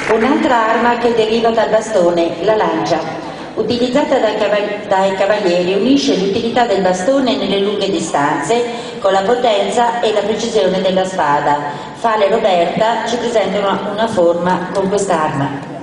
Un'altra arma che deriva dal bastone, la lancia, utilizzata dai cavalieri, unisce l'utilità del bastone nelle lunghe distanze con la potenza e la precisione della spada. Fale e Roberta ci presentano una forma con quest'arma.